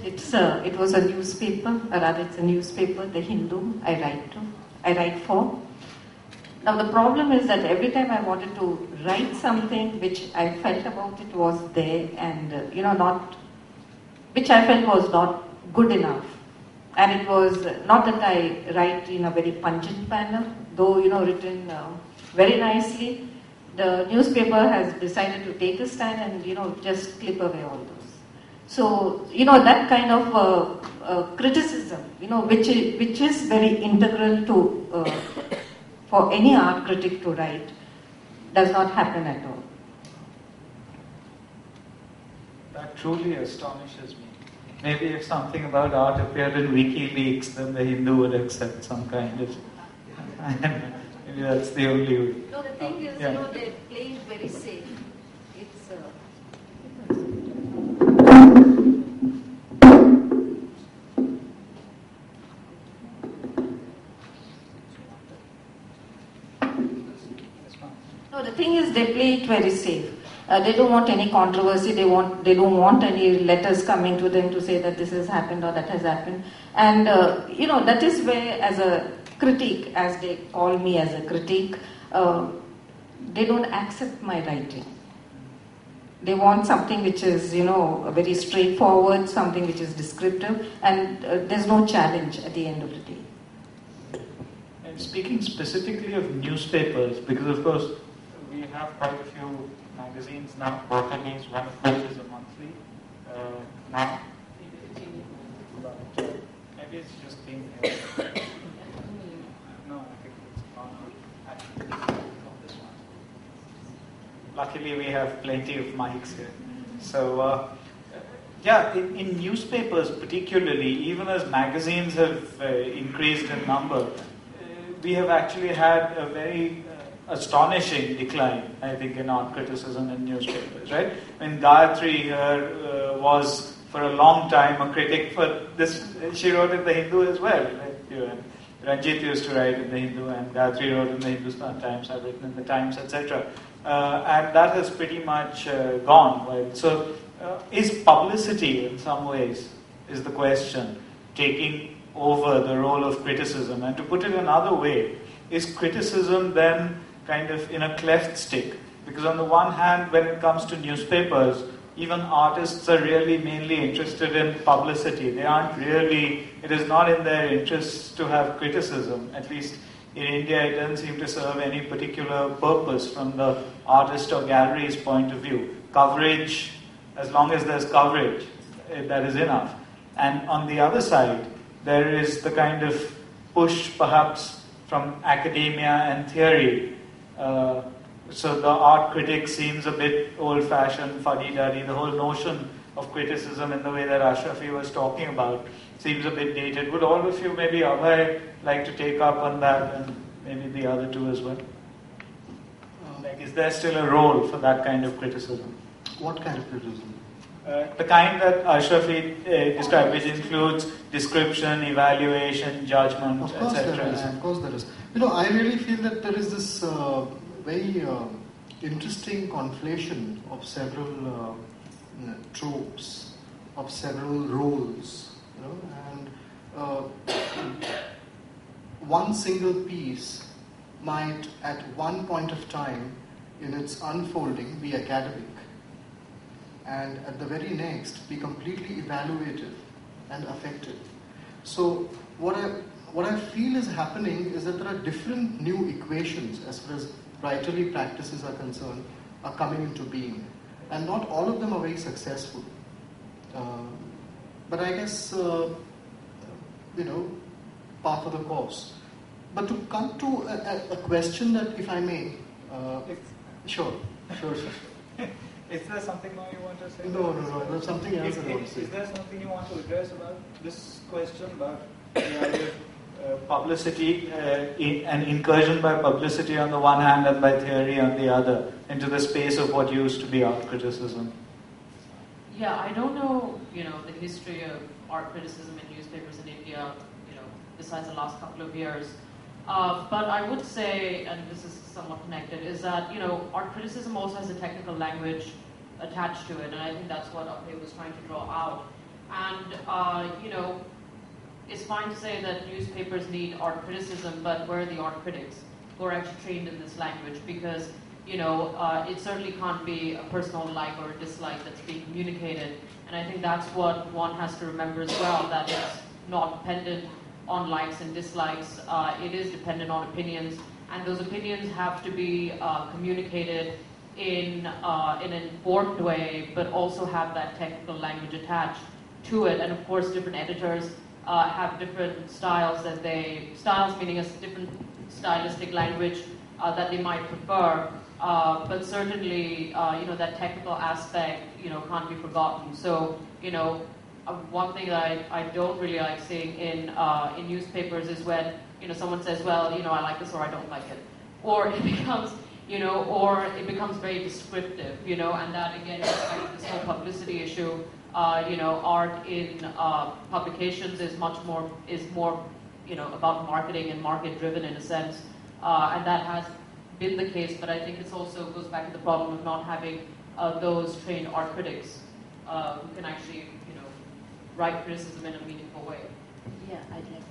it was a newspaper, or rather it's a newspaper, The Hindu, I write for. Now the problem is that every time I wanted to write something which I felt about it was there and, which I felt was not good enough. And it was not that I write in a very pungent manner, though, written very nicely. The newspaper has decided to take a stand and, just clip away all those. So, that kind of criticism, which is very integral to, for any art critic to write, does not happen at all. That truly astonishes me. Maybe if something about art appeared in WikiLeaks, then the Hindu would accept some kind of... Maybe that's the only way. No, the thing is, they play it very safe. It's... No, the thing is, they play it very safe. They don't want any controversy. They don't want any letters coming to them to say that this has happened or that has happened. And that is where, as a critic, as they call me as a critic, they don't accept my writing. They want something which is, very straightforward, something which is descriptive, and there's no challenge at the end of the day. And speaking specifically of newspapers, because of course we have quite a few magazines now, quarterlies, one of which is a monthly. Now, maybe it's just being here. No, I think it's gone on. Actually, this one. Luckily, we have plenty of mics here. So, in newspapers particularly, even as magazines have increased in number, we have actually had a very astonishing decline, I think, in art criticism in newspapers, right? When Gayatri here was for a long time a critic for this, she wrote in The Hindu as well, right? Ranjit used to write in The Hindu and Gayatri wrote in The Hindustan Times, I've written in The Times, etc. And that has pretty much gone, right? So is publicity in some ways, is the question, taking over the role of criticism? And to put it another way, is criticism then kind of in a cleft stick? Because on the one hand, when it comes to newspapers, even artists are really mainly interested in publicity. They aren't really, it is not in their interest to have criticism. At least in India, it doesn't seem to serve any particular purpose from the artist or gallery's point of view. Coverage, as long as there's coverage, that is enough. And on the other side, there is the kind of push perhaps from academia and theory. So the art critic seems a bit old-fashioned, fuddy-duddy. The whole notion of criticism in the way that Ashrafi was talking about seems a bit dated. Would all of you, maybe Abhay, like to take up on that, and maybe the other two as well? Is there still a role for that kind of criticism? What kind of criticism? The kind that Ashrafi described, which includes description, evaluation, judgment, etc. Of course there is. I really feel that there is this very interesting conflation of several tropes, of several roles, and one single piece might at one point of time in its unfolding be academic, and at the very next be completely evaluative and affective. So what I feel is happening is that there are different new equations as far as writerly practices are concerned are coming into being, and not all of them are very successful. But I guess part of the course. But to come to a question that, if I may, sure. Is there something more you want to say? No. There's something else I want to say. Is there something you want to address about this question about the idea of publicity, an incursion by publicity on the one hand and by theory on the other, into the space of what used to be art criticism? Yeah, I don't know, the history of art criticism in newspapers in India, besides the last couple of years. But I would say, and this is somewhat connected, is that, art criticism also has a technical language attached to it, and I think that's what Abhay was trying to draw out. And, it's fine to say that newspapers need art criticism, but where are the art critics who are actually trained in this language? Because, it certainly can't be a personal like or dislike that's being communicated. And I think that's what one has to remember as well, that it's not dependent on likes and dislikes. It is dependent on opinions, and those opinions have to be communicated in an informed way, but also have that technical language attached to it. And of course, different editors have different styles styles meaning a different stylistic language that they might prefer. But certainly, that technical aspect, can't be forgotten. So, one thing that I don't really like seeing in newspapers is when, someone says, well, I like this or I don't like it. Or it becomes, very descriptive, and that again goes back to this whole publicity issue. Art in publications is more, about marketing and market driven in a sense. And that has been the case, but I think it also goes back to the problem of not having those trained art critics who can actually, write criticism in a meaningful way. Yeah, I'd like.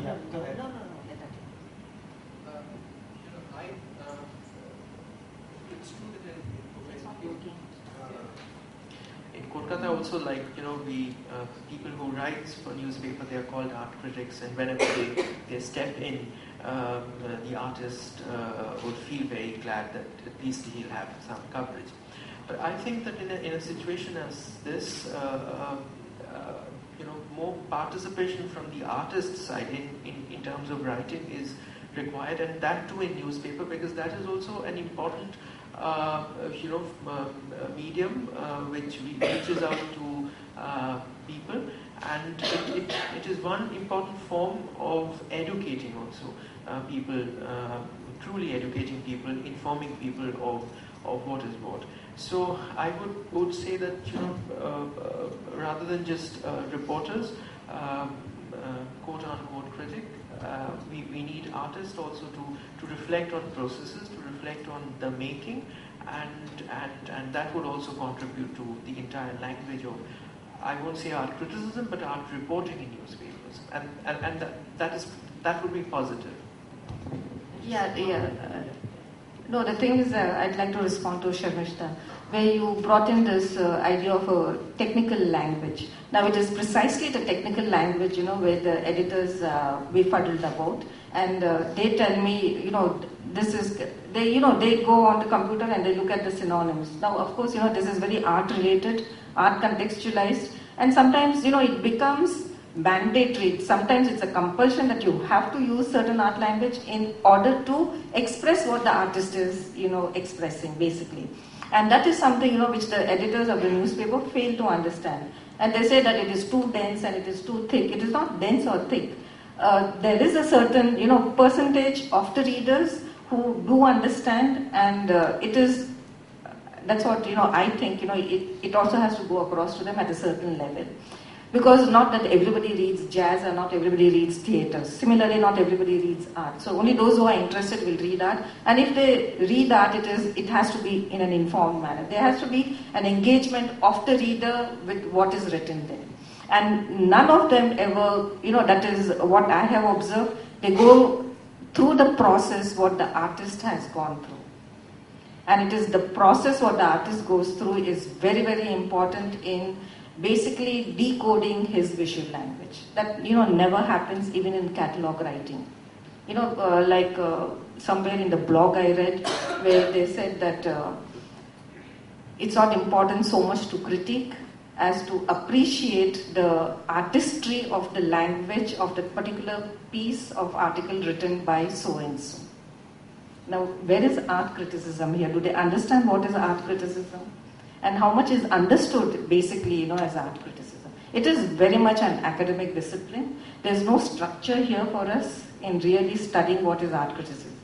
Yeah, go ahead. No. It's true that in Kolkata also, like, we people who write for newspaper, they are called art critics, and whenever they step in, the artist would feel very glad that at least he'll have some coverage. But I think that in a situation as this, more participation from the artist side in terms of writing is required, and that too in newspaper, because that is also an important medium which reaches out to people, and it is one important form of educating also people, truly educating people, informing people of what is what. So I would say that rather than just reporters, quote unquote critic, we need artists also to reflect on processes, to reflect on the making, and that would also contribute to the entire language of, I won't say art criticism, but art reporting in newspapers, and that would be positive. Yeah. No, the thing is, I'd like to respond to Sharmishta, where you brought in this idea of a technical language. Now, it is precisely the technical language, where the editors befuddled about, and they tell me, this is, they go on the computer and they look at the synonyms. Now, of course, this is very art-related, art contextualized, and sometimes, it becomes mandatory. Sometimes it's a compulsion that you have to use certain art language in order to express what the artist is, expressing, basically. And that is something, which the editors of the newspaper fail to understand. And they say that it is too dense and it is too thick. It is not dense or thick. There is a certain, percentage of the readers who do understand, and that's what, I think, it also has to go across to them at a certain level. Because not that everybody reads jazz or not everybody reads theatre. Similarly, not everybody reads art. So only those who are interested will read art. And if they read art, it has to be in an informed manner. There has to be an engagement of the reader with what is written there. And none of them ever, that is what I have observed, they go through the process what the artist has gone through. And it is the process what the artist goes through is very, very important in basically decoding his visual language. That, never happens even in catalog writing. Somewhere in the blog I read where they said that it's not important so much to critique as to appreciate the artistry of the language of the particular piece of article written by so-and-so. Now, where is art criticism here? Do they understand what is art criticism? And how much is understood, basically, as art criticism? It is very much an academic discipline. There's no structure here for us in really studying what is art criticism.